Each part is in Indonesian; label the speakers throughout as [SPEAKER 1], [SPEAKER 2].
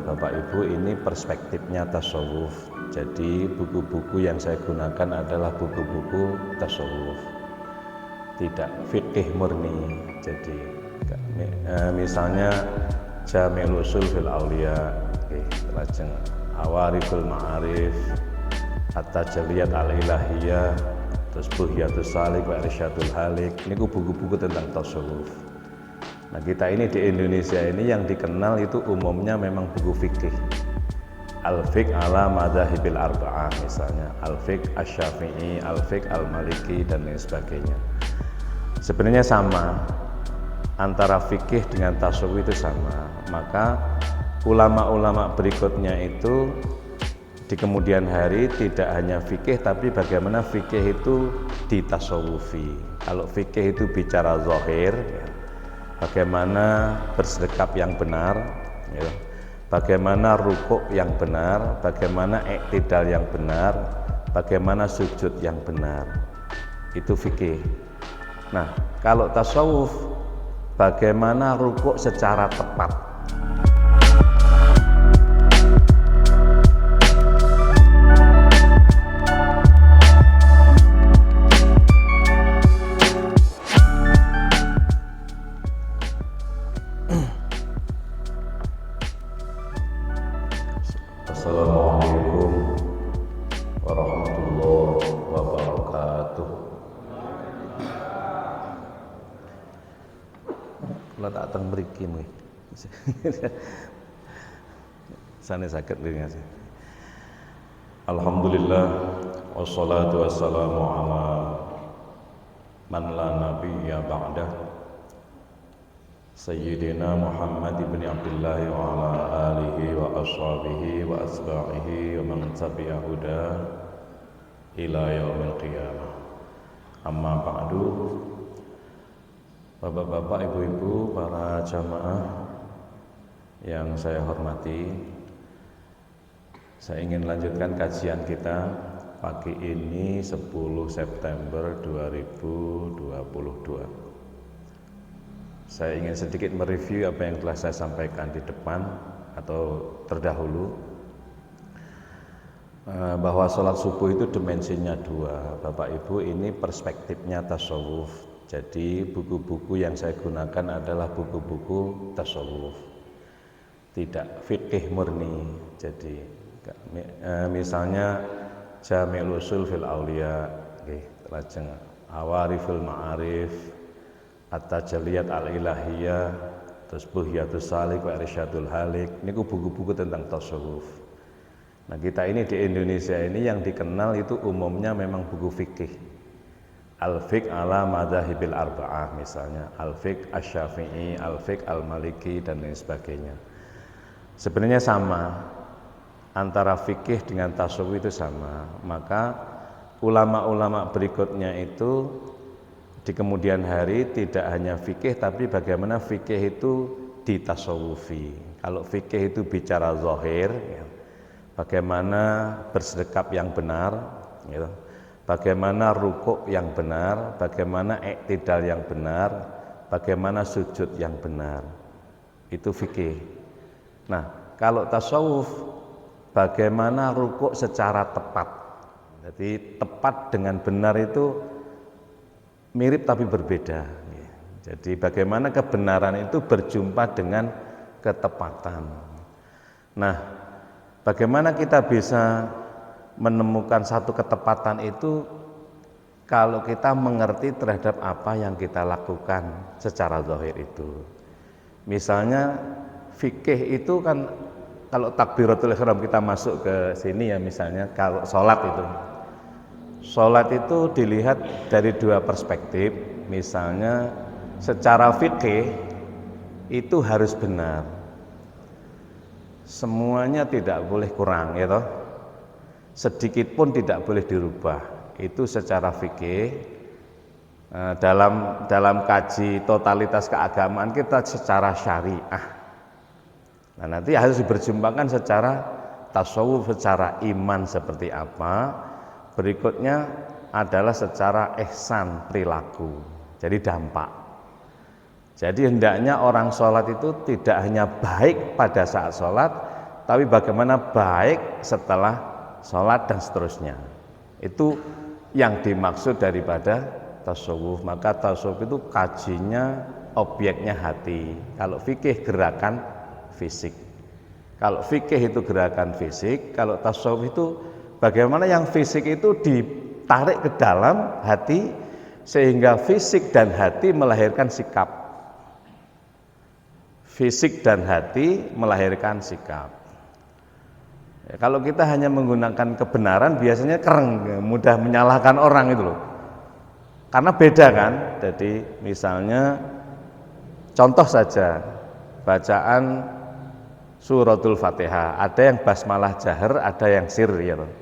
[SPEAKER 1] Bapak Ibu, ini perspektifnya tasawuf. Jadi buku-buku yang saya gunakan adalah buku-buku tasawuf, tidak fikih murni. Jadi misalnya Jami'ul Usul fil Auliya, lajeng Awariful Ma'arif, At-Tajalliyat Al-Ilahiyah, terus Buhyatus Salik wa Irsyadul Halik. Ini buku-buku tentang tasawuf. Nah, kita ini di Indonesia ini yang dikenal itu umumnya memang buku fikih. Al-Fiqh ala Madzahibil Arba'ah misalnya, Al-Fiqh Asy-Syafi'i, Al-Fiqh Al-Maliki dan lain sebagainya. Sebenarnya sama, antara fikih dengan tasawuf itu sama. Maka ulama-ulama berikutnya itu di kemudian hari tidak hanya fikih, tapi bagaimana fikih itu ditasawufi. Kalau fikih itu bicara zahir, bagaimana bersedekap yang benar, bagaimana rukuk yang benar, bagaimana iktidal yang benar, bagaimana sujud yang benar, itu fikih. Nah, kalau tasawuf, bagaimana rukuk secara tepat. Assalamualaikum warahmatullahi wabarakatuh. Kula tak teng mriki nggih. Sane saged nggih. Alhamdulillah wassalatu wassalamu ala man la nabiyya ba'dah. Sayyidina Muhammad ibn Abdullah wa ala alihi wa ashabihi wa asba'ihi wa man tabi'a huda ila yaumil qiyamah. Amma ba'du. Bapak-bapak, ibu-ibu, para jamaah yang saya hormati, saya ingin lanjutkan kajian kita pagi ini 10 September 2022. Saya ingin sedikit mereview apa yang telah saya sampaikan di depan atau terdahulu, bahwa sholat subuh itu dimensinya dua. Bapak Ibu, ini perspektifnya tasawuf. Jadi buku-buku yang saya gunakan adalah buku-buku tasawuf, tidak fikih murni. Jadi misalnya Jami'ul Usul fil Auliya, lajeng Awariful Ma'arif, At-Tajalliyat Al-Ilahiyah, terus Buhyatus Salik wa Irsyadul Halik. Ini buku-buku tentang tasawuf. Nah, kita ini di Indonesia ini yang dikenal itu umumnya memang buku fikih. Al-Fiqh ala Madzahibil Arba'ah misalnya, Al-Fiqh Asy-Syafi'i, Al-Fiqh Al-Maliki dan lain sebagainya. Sebenarnya sama, antara fikih dengan tasawuf itu sama. Maka ulama-ulama berikutnya itu di kemudian hari tidak hanya fikih, tapi bagaimana fikih itu ditasawufi. Kalau fikih itu bicara zahir, bagaimana bersedekap yang benar, bagaimana rukuk yang benar, bagaimana iktidal yang benar, bagaimana sujud yang benar, itu fikih. Nah, kalau tasawuf, bagaimana rukuk secara tepat. Jadi tepat dengan benar itu mirip tapi berbeda. Jadi bagaimana kebenaran itu berjumpa dengan ketepatan. Nah, bagaimana kita bisa menemukan satu ketepatan itu kalau kita mengerti terhadap apa yang kita lakukan secara zahir itu. Misalnya fikih itu kan, kalau takbiratul ihram kita masuk ke sini ya, misalnya kalau sholat itu. Sholat itu dilihat dari dua perspektif. Misalnya secara fikih itu harus benar, semuanya tidak boleh kurang, ya toh? Sedikit pun tidak boleh dirubah. Itu secara fikih. Dalam kaji totalitas keagamaan kita secara syariah. Nah, nanti harus diberjumpakan secara tasawuf, secara iman seperti apa. Berikutnya adalah secara ihsan perilaku, jadi dampak. Jadi hendaknya orang sholat itu tidak hanya baik pada saat sholat, tapi bagaimana baik setelah sholat dan seterusnya. Itu yang dimaksud daripada tasawuf. Maka tasawuf itu kajinya objeknya hati. Kalau fikih gerakan fisik. Kalau fikih itu gerakan fisik, kalau tasawuf itu bagaimana yang fisik itu ditarik ke dalam hati sehingga fisik dan hati melahirkan sikap. Fisik dan hati melahirkan sikap. Ya, kalau kita hanya menggunakan kebenaran biasanya kereng, mudah menyalahkan orang itu loh. Karena beda kan. Jadi misalnya contoh saja bacaan suratul Fatihah, ada yang basmalah jahar, ada yang sir ya loh.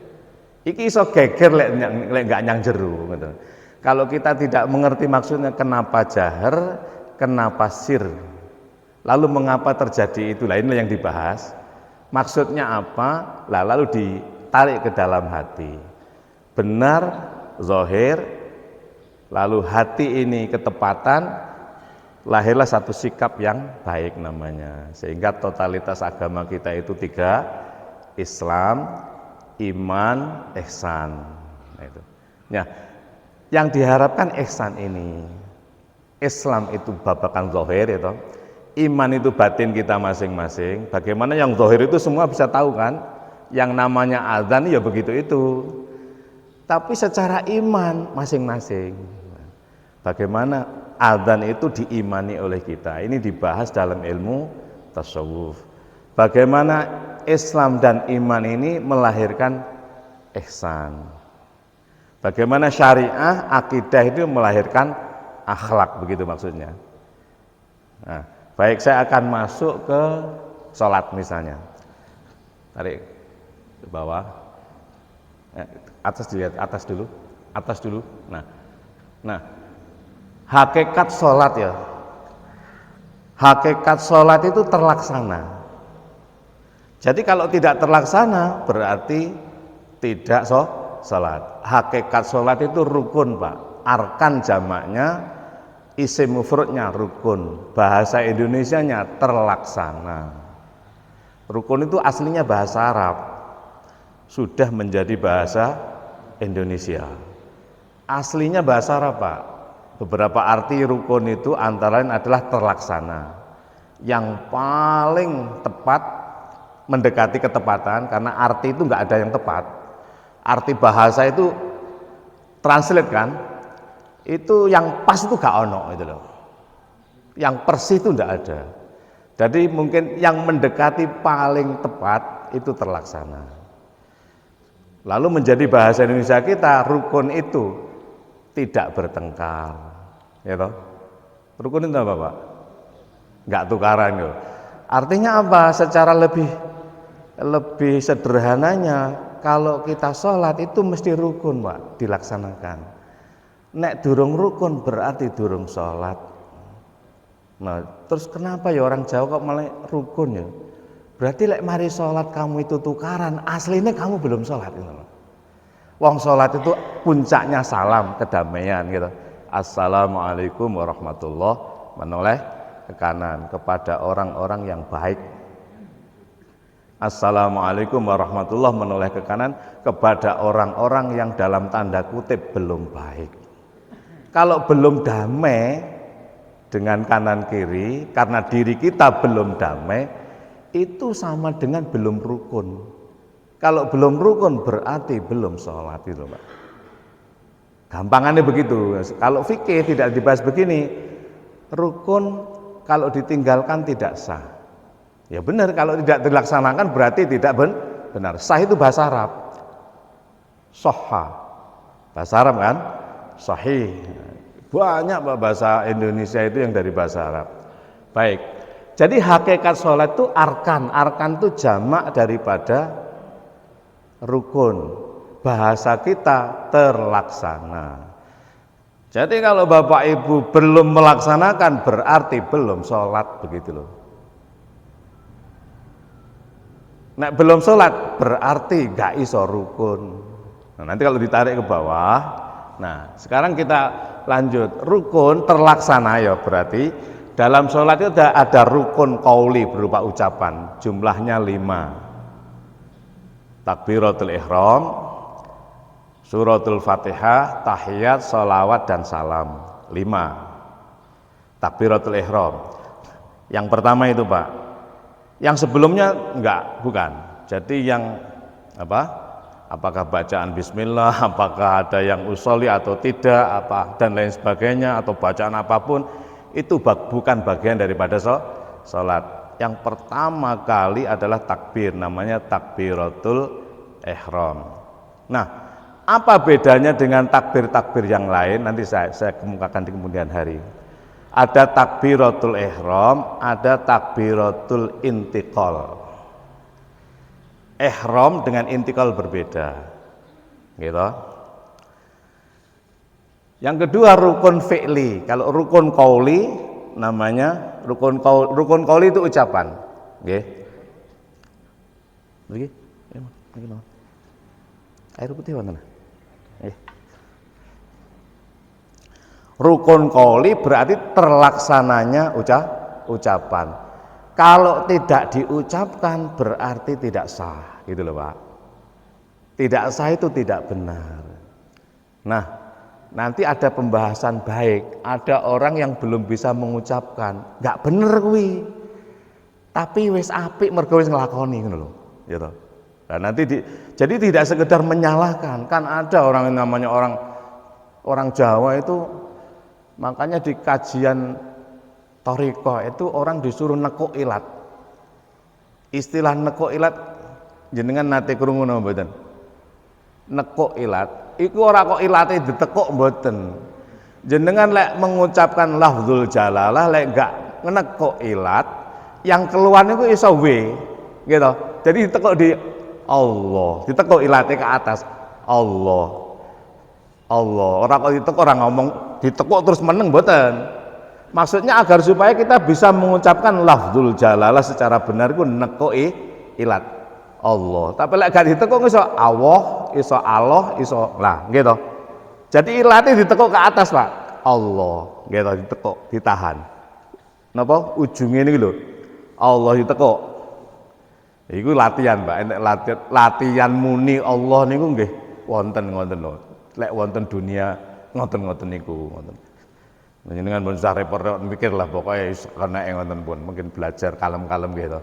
[SPEAKER 1] Iki iso geger lek enggak nyang jero gitu. Kalau kita tidak mengerti maksudnya kenapa jahar, kenapa sir, lalu mengapa terjadi itu, lah inilah yang dibahas. Maksudnya apa? Lah lalu ditarik ke dalam hati. Benar, zahir, lalu hati ini ketepatan, lahirlah satu sikap yang baik namanya. Sehingga totalitas agama kita itu 3, Islam, iman, ihsan. Nah, itu. Ya, yang diharapkan ihsan ini, Islam itu babakan zahir itu, iman itu batin kita masing-masing. Bagaimana yang zahir itu semua bisa tahu kan? Yang namanya azan ya begitu itu. Tapi secara iman masing-masing. Bagaimana azan itu diimani oleh kita? Ini dibahas dalam ilmu tasawuf. Bagaimana Islam dan iman ini melahirkan ihsan. Bagaimana syariah, akidah itu melahirkan akhlak, begitu maksudnya. Nah, baik, saya akan masuk ke sholat misalnya. Tarik ke bawah. Atas dilihat, atas dulu. Nah, hakikat sholat ya. Hakikat sholat itu terlaksana. Jadi kalau tidak terlaksana berarti tidak sholat. Hakikat sholat itu rukun, Pak. Arkan jamaknya, isim mufradnya rukun, bahasa Indonesianya terlaksana. Rukun itu aslinya bahasa Arab, sudah menjadi bahasa Indonesia. Aslinya bahasa Arab, Pak. Beberapa arti rukun itu antara lain adalah terlaksana. Yang paling tepat mendekati ketepatan, karena arti itu nggak ada yang tepat. Arti bahasa itu translate kan, itu yang pas itu gak ono itu loh. Yang persis itu enggak ada. Jadi mungkin yang mendekati paling tepat itu terlaksana. Lalu menjadi bahasa Indonesia kita, rukun itu tidak bertengkar. Ya toh? Rukun itu apa, Pak? Enggak tukaran yo. Artinya apa? Secara lebih sederhananya, kalau kita sholat itu mesti rukun, Pak, dilaksanakan. Nek durung rukun berarti durung sholat. Nah, terus kenapa ya orang Jawa kok malah rukun ya? Berarti lek mari sholat kamu itu tukaran, aslinya kamu belum sholat gitu. Wong sholat itu puncaknya salam, kedamaian gitu. Assalamualaikum warahmatullahi menoleh ke kanan kepada orang-orang yang baik. Assalamualaikum warahmatullahi menoleh ke kanan kepada orang-orang yang dalam tanda kutip belum baik. Kalau belum damai dengan kanan kiri, karena diri kita belum damai, itu sama dengan belum rukun. Kalau belum rukun berarti belum sholat itu, Pak. Gampangannya begitu. Kalau fikih tidak dibahas begini, rukun kalau ditinggalkan tidak sah. Ya benar, kalau tidak dilaksanakan berarti tidak benar. Sah itu bahasa Arab. Sahha. Bahasa Arab kan? Sahih. Banyak bahasa Indonesia itu yang dari bahasa Arab. Baik. Jadi hakikat sholat itu arkan. Arkan itu jamak daripada rukun. Bahasa kita terlaksana. Jadi kalau Bapak Ibu belum melaksanakan berarti belum sholat, begitu loh. Nek belum sholat berarti gak iso rukun. Nah, nanti kalau ditarik ke bawah, nah sekarang kita lanjut. Rukun terlaksana ya berarti dalam sholat itu ada rukun qauli berupa ucapan, jumlahnya 5. takbiratul ihram, suratul Fatihah, tahiyat, sholawat dan salam. 5 takbiratul ihram. Yang pertama itu Pak, yang sebelumnya bukan. Jadi yang apakah bacaan bismillah, apakah ada yang usolli atau tidak, dan lain sebagainya, atau bacaan apapun, itu bukan bagian daripada sholat. Yang pertama kali adalah takbir, namanya takbiratul ihram. Nah, apa bedanya dengan takbir-takbir yang lain? Nanti saya kemukakan di kemudian hari. Ada takbiratul ihram, ada takbiratul intiqal. Ihram dengan intiqal berbeda. Gitu. Yang kedua rukun fi'li. Kalau rukun qauli namanya rukun qauli itu ucapan. Nggih. Nggih. Air putih wonten. Rukun qauli berarti terlaksananya ucapan. Kalau tidak diucapkan berarti tidak sah, gitu loh Pak. Tidak sah itu tidak benar. Nah, nanti ada pembahasan baik. Ada orang yang belum bisa mengucapkan, nggak bener kuwi. Tapi wis apik mergo wis nglakoni ngono lho, gitu. Nah, nanti jadi tidak sekedar menyalahkan. Kan ada orang yang namanya orang Jawa itu. Makanya di kajian thariqah itu orang disuruh nekuk ilat. Istilah nekuk ilat jenengan nate krungu napa mboten? Nekuk ilat iku ora kok ilate ditekuk mboten. Jenengan lek mengucapkan lafzul jalalah lek enggak nekuk ilat, yang keluar niku iso w, gitu. Jadi ditekuk di Allah, ditekuk ilate ke atas Allah. Orang kok ditekuk orang ngomong ditekuk terus meneng mboten. Maksudnya agar supaya kita bisa mengucapkan lafzul jalalah secara benar iku nekuki ilat Allah. Tapi lek gak ditekuk iso Allah, iso Allah, iso lah gitu. Jadi ilatnya ditekuk ke atas, Pak. Allah, gitu ditekuk, ditahan. Napa ujungnya ini lho. Allah ditekuk. Iku latihan, Pak. Latihan muni Allah niku nggih wonten lho. Lek wonten dunia ngoten niku ngoten. Jenengan pun usah repot mikir lah pokoknya karena ngoten pun mungkin belajar kalem-kalem gitu.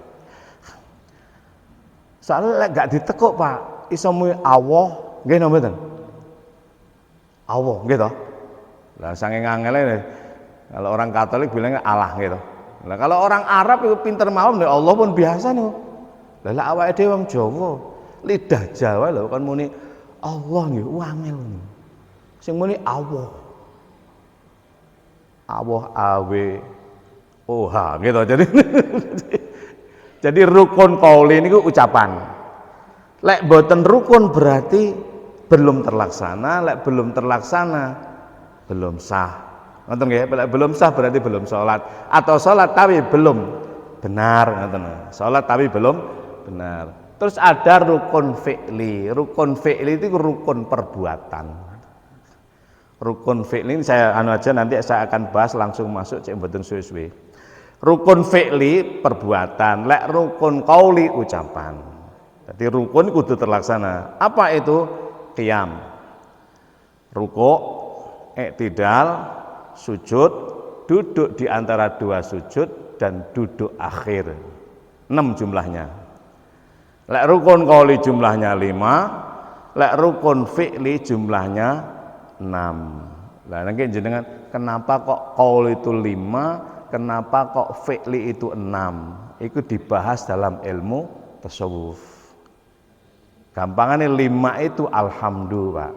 [SPEAKER 1] Soalnya lek gak ditekuk Pak, iso muni Allah nggih napa mboten? Allah gitu. Lah saking angele kalau orang Katolik bilangnya Allah gitu. Lah kalau orang Arab itu pinter mawon Allah pun biasa nih. Lah awake dhewe wong Jawa, lidah Jawa lho kan muni Allah nggih wangel. Sing muni Allah. Allah awe OH gitu. Jadi rukun qauli niku ucapan. Lek boten rukun berarti belum terlaksana, lek belum terlaksana belum sah. Ngoten nggih, lek belum sah berarti belum salat atau salat tapi belum benar ngoten. Salat tapi belum benar. Terus ada rukun fi'li. Rukun fi'li itu rukun perbuatan. Rukun fi'li ini nanti saya akan bahas langsung masuk cek mboten suwe-suwe. Rukun fi'li perbuatan, lek rukun qauli ucapan. Jadi rukun kudu terlaksana. Apa itu? Qiyam. Rukuk, i'tidal, sujud, duduk di antara dua sujud dan duduk akhir. 6 jumlahnya. Lek rukun qauli jumlahnya 5, lek rukun fi'li jumlahnya 6. Lah niki jenengan kenapa kok qauli itu 5, kenapa kok fi'li itu 6? Itu dibahas dalam ilmu tasawuf. Gampangane 5 itu alhamdu, Pak.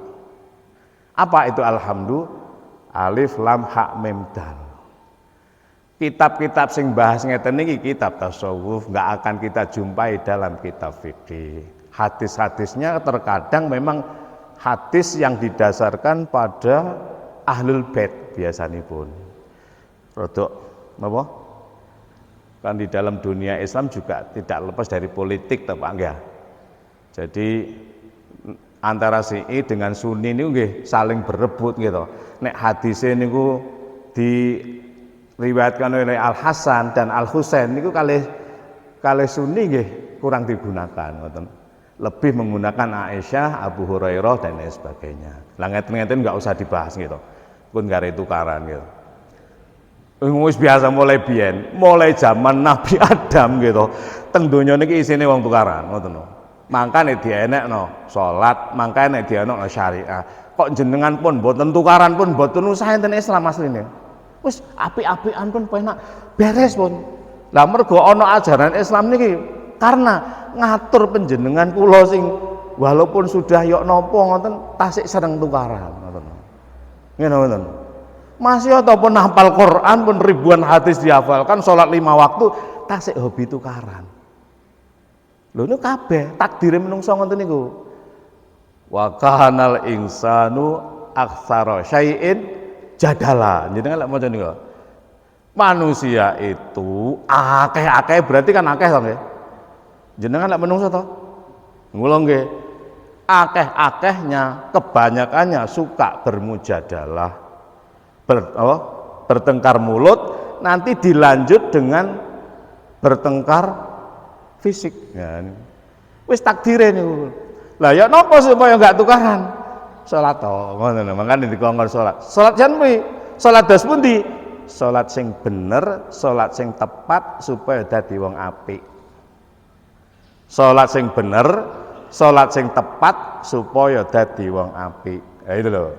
[SPEAKER 1] Apa itu alhamdu? Alif lam ha mim dal. Kitab-kitab sing bahas ngeten niki kitab tasawuf, nggak akan kita jumpai dalam kitab fikih. Hadis-hadisnya terkadang memang hadis yang didasarkan pada ahlul bait biasanya pun. Rodok apa? Kan di dalam dunia Islam juga tidak lepas dari politik toh Pak nggih. Jadi antara Syi'i dengan Sunni niku nggih saling berebut gitu. Nek hadise niku diriwayatkan oleh Al Hasan dan Al Husain niku kalih Sunni nggih kurang digunakan ngoten. lebih menggunakan Aisyah, Abu Hurairah dan lain sebagainya. Lah ngeten-ngeten nggak usah dibahas gitu. Pun gare tukaran gitu. Wis biasa mulai biyen, mulai zaman Nabi Adam gitu. Teng donya niki isine wong tukaran, ngoten lho. Mangkane dienekno salat, mangkane dienekno syariah. Kok jenengan pun mboten tukaran pun mboten usah enten Islam asline. Wis apik-apikan pun penak beres pun. Lah mergo ana ajaran Islam niki karena ngatur penjenengan kula sing walaupun sudah yok napa ngoten tasik seneng tukaran ngoten. Ngene ngoten. Masih ataupun hafal Quran pun ribuan hadis dihafalkan, salat 5 waktu tasik hobi tukaran. Lho niku kabeh takdire menungso ngoten niku. Wa kanal insanu aktsara syai'in jadala. Jenengan lek maca niku. Manusia itu akeh-akeh berarti kan akeh to nggih. Jenengan lek menungso to? Mula nggih. Akeh-akehnya, kebanyakannya suka bermujadalah. Bertengkar mulut, nanti dilanjut dengan bertengkar fisik. Ya, wis takdire niku. Lah ya napa supaya enggak tukaran? Salat to, ngono mangkane dikongkon salat. Salat jan kuwi, salat dos pundi? Salat sing bener, salat sing tepat supaya dadi wong apik. Salat sing bener, salat sing tepat supaya dadi wong apik. Ya itu lho.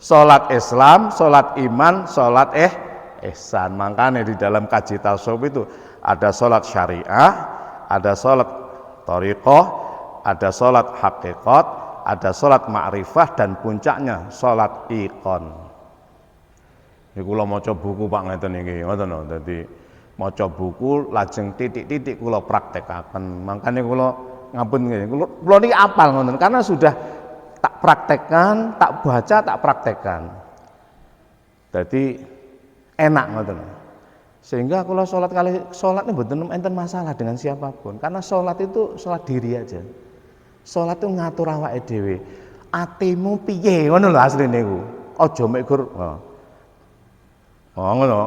[SPEAKER 1] Salat Islam, salat iman, salat ihsan. Makanya di dalam kaji tasawuf itu ada salat syariah, ada salat thariqah, ada salat hakikat, ada salat ma'rifah dan puncaknya salat iqon. Ini kula maca buku Pak ngeten iki, ngoten lho. Dadi maca buku lajeng titik-titik kula praktekaken. Makanya kula ngampun ngene. Kula niki apal ngoten karena sudah tak praktekkan, tak baca, tak praktekkan. Jadi enak ngoten. Sehingga kalau sholat ini mboten enten masalah dengan siapapun. Karena sholat itu sholat diri aja. Sholat itu ngatur awake dhewe. Atimu piye ngono lho asline niku. Aja mek gur. Oh ngono.